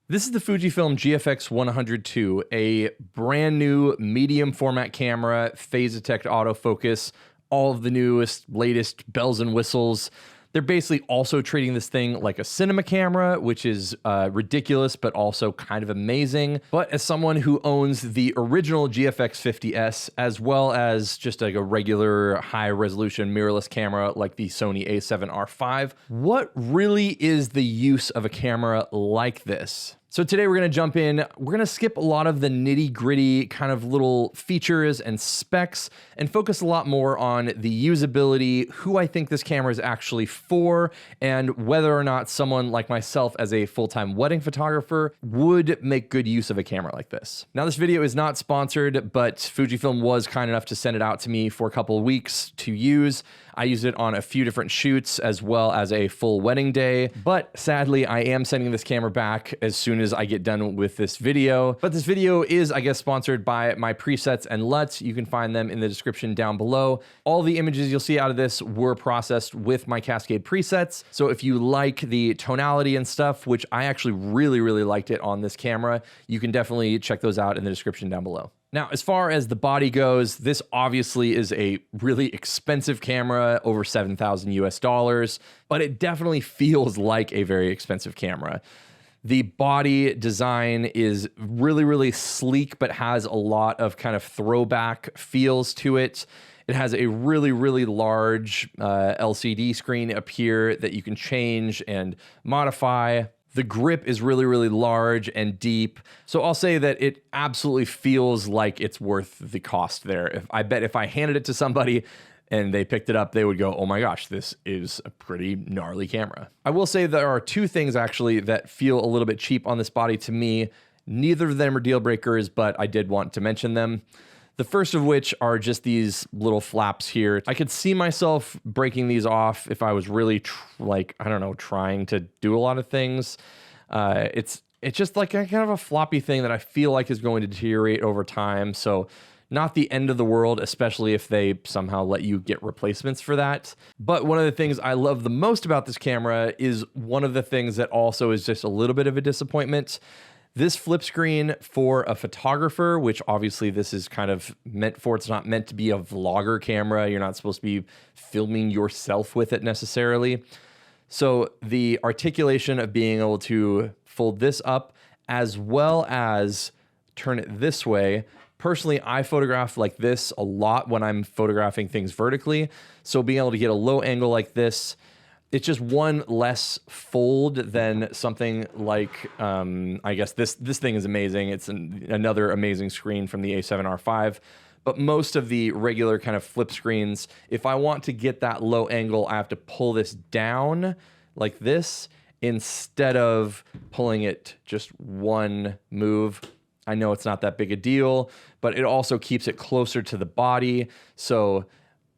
This is the Fujifilm GFX100 II, a brand new medium format camera, phase detect autofocus, all of the newest, latest bells and whistles. They're basically also treating this thing like a cinema camera, which is ridiculous, but also kind of amazing. But as someone who owns the original GFX50S, as well as just like a regular high resolution mirrorless camera like the Sony a7R5, what really is the use of a camera like this? So today we're gonna jump in, we're gonna skip a lot of the nitty gritty kind of little features and specs and focus a lot more on the usability, who I think this camera is actually for, and whether or not someone like myself as a full-time wedding photographer would make good use of a camera like this. Now this video is not sponsored, but Fujifilm was kind enough to send it out to me for a couple of weeks to use. I used it on a few different shoots as well as a full wedding day, but sadly I am sending this camera back as soon as I get done with this video. But this video is, I guess, sponsored by my presets and LUTs. You can find them in the description down below. All the images you'll see out of this were processed with my Cascade presets. So if you like the tonality and stuff, which I actually really liked it on this camera, you can definitely check those out in the description down below. Now, as far as the body goes, this obviously is a really expensive camera, over 7,000 US dollars, but it definitely feels like a very expensive camera. The body design is really sleek, but has a lot of kind of throwback feels to it. It has a really large LCD screen up here that you can change and modify. The grip is really large and deep. So I'll say that it absolutely feels like it's worth the cost there. I bet if I handed it to somebody and they picked it up, they would go, oh my gosh, this is a pretty gnarly camera. I will say there are two things actually that feel a little bit cheap on this body to me. Neither of them are deal breakers, but I did want to mention them. The first of which are just these little flaps here. I could see myself breaking these off if I was really trying to do a lot of things. It's just like a kind of a floppy thing that I feel like is going to deteriorate over time. So not the end of the world, especially if they somehow let you get replacements for that. But one of the things I love the most about this camera is one of the things that also is just a little bit of a disappointment. This flip screen for a photographer, which obviously this is kind of meant for, it's not meant to be a vlogger camera. You're not supposed to be filming yourself with it necessarily. So the articulation of being able to fold this up as well as turn it this way. Personally, I photograph like this a lot when I'm photographing things vertically. So being able to get a low angle like this, it's just one less fold than something like, I guess this thing is amazing. It's another amazing screen from the a7R5. But most of the regular kind of flip screens, if I want to get that low angle, I have to pull this down like this instead of pulling it just one move. I know it's not that big a deal, but it also keeps it closer to the body. So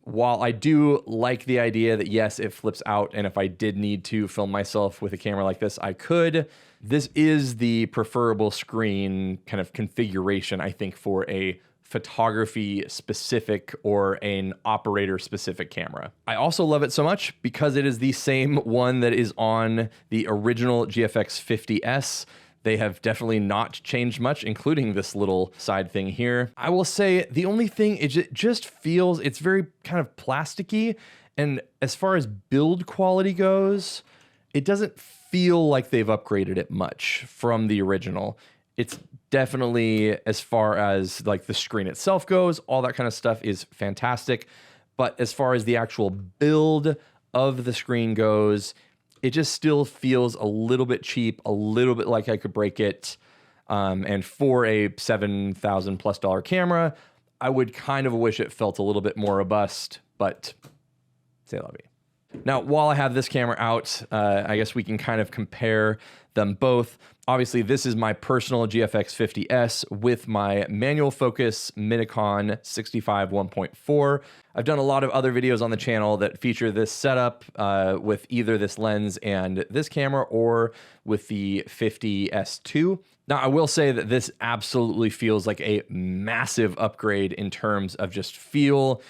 while I do like the idea that yes, it flips out, and if I did need to film myself with a camera like this, I could. This is the preferable screen kind of configuration, I think, for a photography specific or an operator specific camera. I also love it so much because it is the same one that is on the original GFX50S. They have definitely not changed much, including this little side thing here. I will say the only thing, it just feels, it's very kind of plasticky. And as far as build quality goes, it doesn't feel like they've upgraded it much from the original. It's definitely, as far as like the screen itself goes, all that kind of stuff is fantastic. But as far as the actual build of the screen goes, it just still feels a little bit cheap, a little bit like I could break it. And for a $7,000+ camera, I would kind of wish it felt a little bit more robust, but c'est la vie. Now, while I have this camera out, I guess we can kind of compare them both. Obviously, this is my personal GFX50S with my manual focus Minnicon 65 1.4. I've done a lot of other videos on the channel that feature this setup with either this lens and this camera or with the 50S2. Now, I will say that this absolutely feels like a massive upgrade in terms of just feel.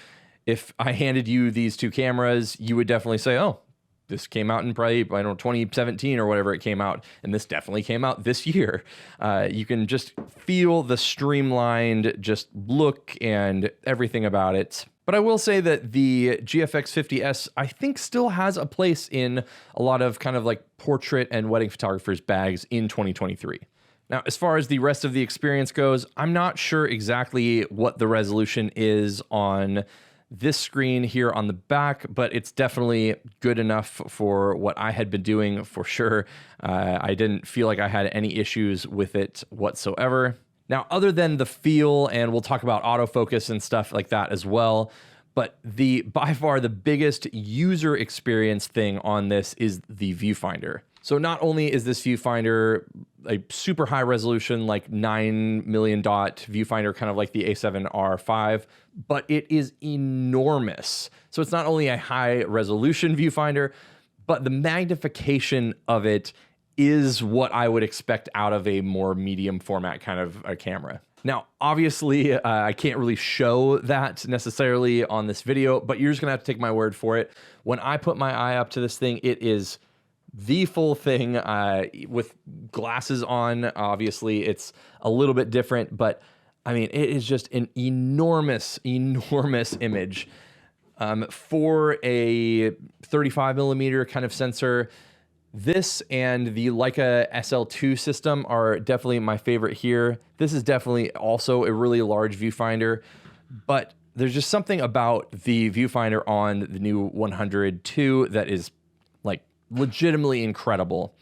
If I handed you these two cameras, you would definitely say, oh, this came out in probably, I don't know, 2017 or whatever it came out, and this definitely came out this year. You can just feel the streamlined just look and everything about it. But I will say that the GFX50S, I think, still has a place in a lot of kind of like portrait and wedding photographers' bags in 2023. Now, as far as the rest of the experience goes, I'm not sure exactly what the resolution is on this screen here on the back, but it's definitely good enough for what I had been doing for sure. I didn't feel like I had any issues with it whatsoever. Now, other than the feel, and we'll talk about autofocus and stuff like that as well, but by far the biggest user experience thing on this is the viewfinder. So not only is this viewfinder a super high resolution, like 9 million dot viewfinder, kind of like the A7R5, but it is enormous. So it's not only a high resolution viewfinder, but the magnification of it is what I would expect out of a more medium format kind of a camera. Now, obviously, I can't really show that necessarily on this video, but you're just gonna have to take my word for it. When I put my eye up to this thing, it is the full thing with glasses on. Obviously, it's a little bit different, but I mean, it is just an enormous, enormous image. For a 35 millimeter kind of sensor, this and the Leica SL2 system are definitely my favorite here. This is definitely also a really large viewfinder, but there's just something about the viewfinder on the new 100 II that is like legitimately incredible.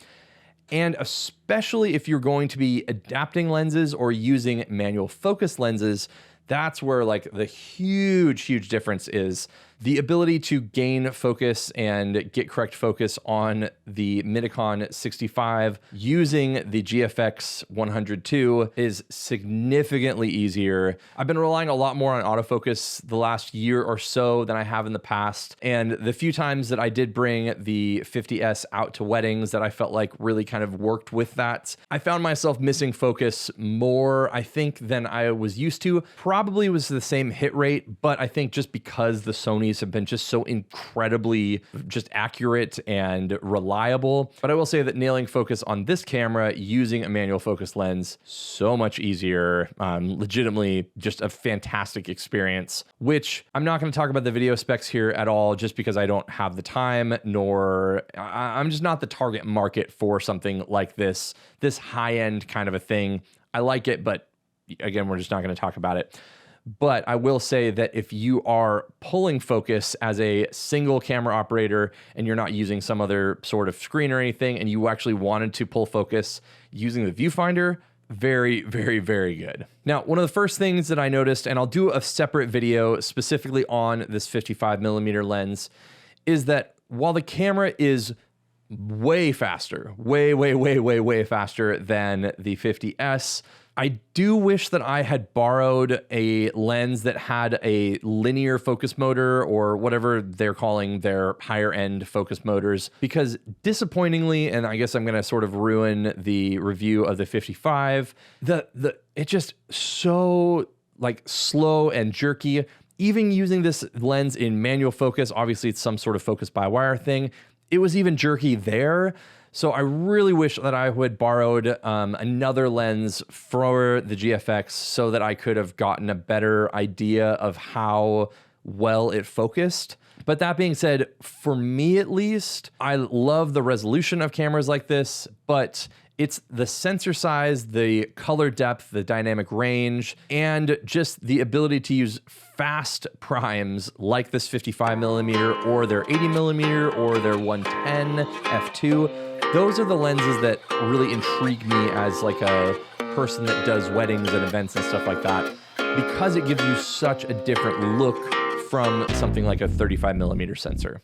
And especially if you're going to be adapting lenses or using manual focus lenses, that's where like the huge difference is. The ability to gain focus and get correct focus on the Nikon 65 using the GFX100 II is significantly easier. I've been relying a lot more on autofocus the last year or so than I have in the past. And the few times that I did bring the 50S out to weddings that I felt like really kind of worked with that, I found myself missing focus more, I think, than I was used to. Probably was the same hit rate, but I think just because the Sony have been just so incredibly just accurate and reliable. But I will say that nailing focus on this camera using a manual focus lens, so much easier. Legitimately just a fantastic experience, which I'm not going to talk about the video specs here at all, just because I don't have the time, nor I'm just not the target market for something like this high-end kind of a thing. I like it, but again, we're just not going to talk about it. But I will say that if you are pulling focus as a single camera operator and you're not using some other sort of screen or anything, and you actually wanted to pull focus using the viewfinder, very good. Now, one of the first things that I noticed, and I'll do a separate video specifically on this 55 millimeter lens, is that while the camera is way faster, way faster than the 50S, I do wish that I had borrowed a lens that had a linear focus motor, or whatever they're calling their higher end focus motors, because disappointingly, and I guess I'm gonna sort of ruin the review of the 55, it's just so like slow and jerky. Even using this lens in manual focus, obviously it's some sort of focus by wire thing, it was even jerky there. So I really wish that I had borrowed another lens for the GFX so that I could have gotten a better idea of how well it focused. But that being said, for me at least, I love the resolution of cameras like this, but it's the sensor size, the color depth, the dynamic range, and just the ability to use fast primes like this 55 millimeter or their 80 millimeter or their 110 f2. Those are the lenses that really intrigue me as like a person that does weddings and events and stuff like that, because it gives you such a different look from something like a 35 millimeter sensor.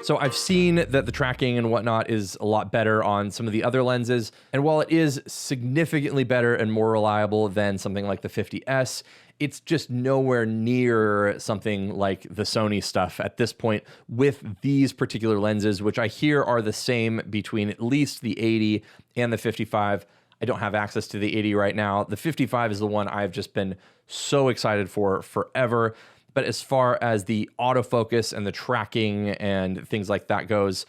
So I've seen that the tracking and whatnot is a lot better on some of the other lenses. And while it is significantly better and more reliable than something like the 50S, it's just nowhere near something like the Sony stuff at this point with these particular lenses, which I hear are the same between at least the 80 and the 55. I don't have access to the 80 right now. The 55 is the one I've just been so excited for forever. But as far as the autofocus and the tracking and things like that goes,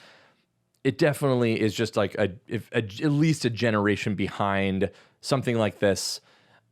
it definitely is just like at least a generation behind something like this.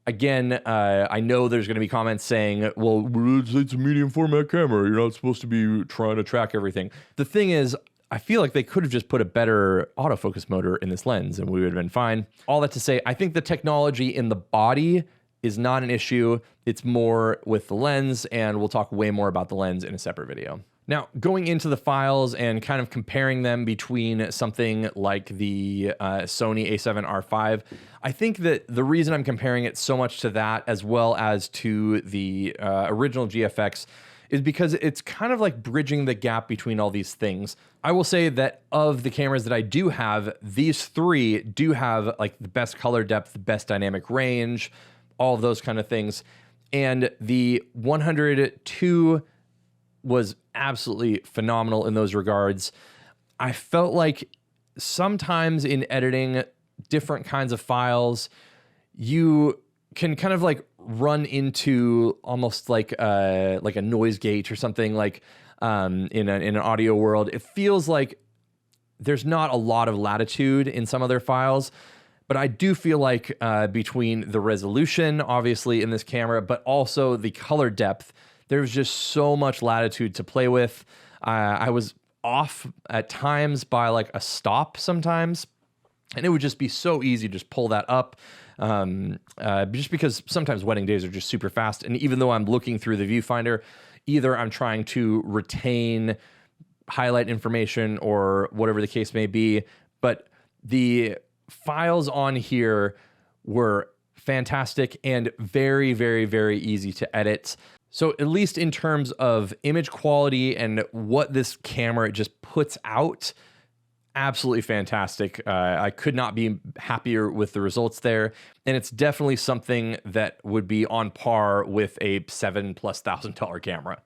Again, I know there's going to be comments saying, well, it's a medium format camera. You're not supposed to be trying to track everything. The thing is, I feel like they could have just put a better autofocus motor in this lens and we would have been fine. All that to say, I think the technology in the body is not an issue. It's more with the lens, and we'll talk way more about the lens in a separate video. Now, going into the files and kind of comparing them between something like the Sony a7R5, I think that the reason I'm comparing it so much to that as well as to the original GFX is because it's kind of like bridging the gap between all these things. I will say that of the cameras that I do have, these three do have like the best color depth, the best dynamic range, all of those kind of things. And the 100 II was absolutely phenomenal in those regards. I felt like sometimes in editing different kinds of files, you can kind of like run into almost like a noise gate or something like in an audio world. It feels like there's not a lot of latitude in some of their files. But I do feel like between the resolution, obviously, in this camera, but also the color depth, there's just so much latitude to play with. I was off at times by like a stop sometimes, and it would just be so easy to just pull that up just because sometimes wedding days are just super fast. And even though I'm looking through the viewfinder, either I'm trying to retain highlight information or whatever the case may be, but the files on here were fantastic and very, very, very easy to edit. So at least in terms of image quality and what this camera just puts out, absolutely fantastic. I could not be happier with the results there. And it's definitely something that would be on par with a $7,000+ camera.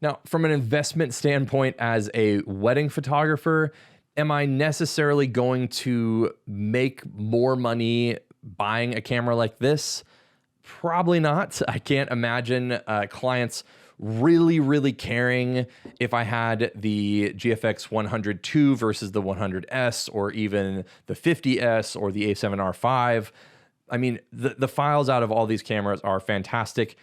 Now, from an investment standpoint as a wedding photographer, am I necessarily going to make more money buying a camera like this? Probably not. I can't imagine clients really, really caring if I had the GFX100 II versus the 100S or even the 50S or the a7R5. I mean, the files out of all these cameras are fantastic.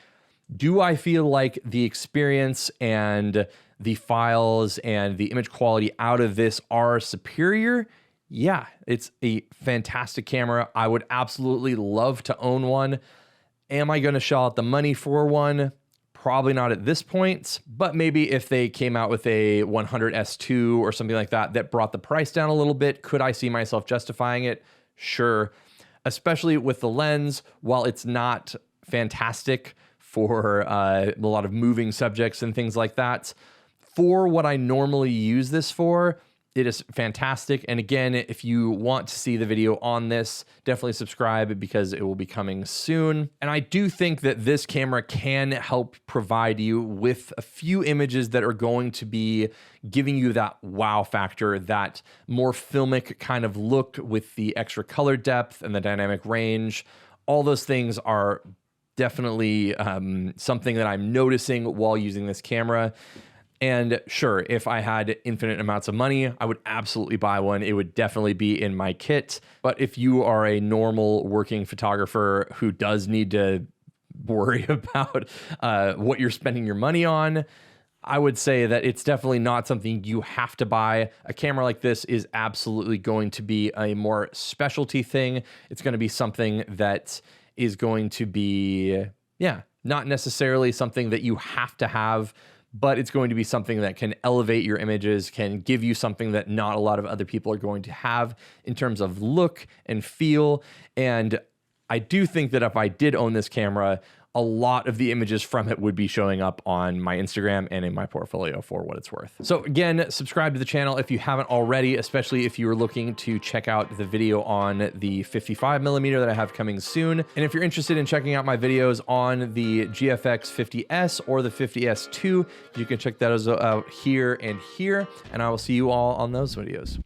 Do I feel like the experience and the files and the image quality out of this are superior? Yeah, it's a fantastic camera. I would absolutely love to own one. Am I going to shell out the money for one? Probably not at this point, but maybe if they came out with a 100S2 or something like that that brought the price down a little bit, could I see myself justifying it? Sure. Especially with the lens, while it's not fantastic for a lot of moving subjects and things like that, for what I normally use this for, it is fantastic. And again, if you want to see the video on this, definitely subscribe because it will be coming soon. And I do think that this camera can help provide you with a few images that are going to be giving you that wow factor, that more filmic kind of look with the extra color depth and the dynamic range. All those things are definitely something that I'm noticing while using this camera. And sure, if I had infinite amounts of money, I would absolutely buy one. It would definitely be in my kit. But if you are a normal working photographer who does need to worry about what you're spending your money on, I would say that it's definitely not something you have to buy. A camera like this is absolutely going to be a more specialty thing. It's going to be something that is going to be, not necessarily something that you have to have, but it's going to be something that can elevate your images, can give you something that not a lot of other people are going to have in terms of look and feel. And I do think that if I did own this camera, a lot of the images from it would be showing up on my Instagram and in my portfolio for what it's worth. So again, subscribe to the channel if you haven't already, especially if you are looking to check out the video on the 55mm that I have coming soon. And if you're interested in checking out my videos on the GFX 50S or the 50S II, you can check those out here and here, and I will see you all on those videos.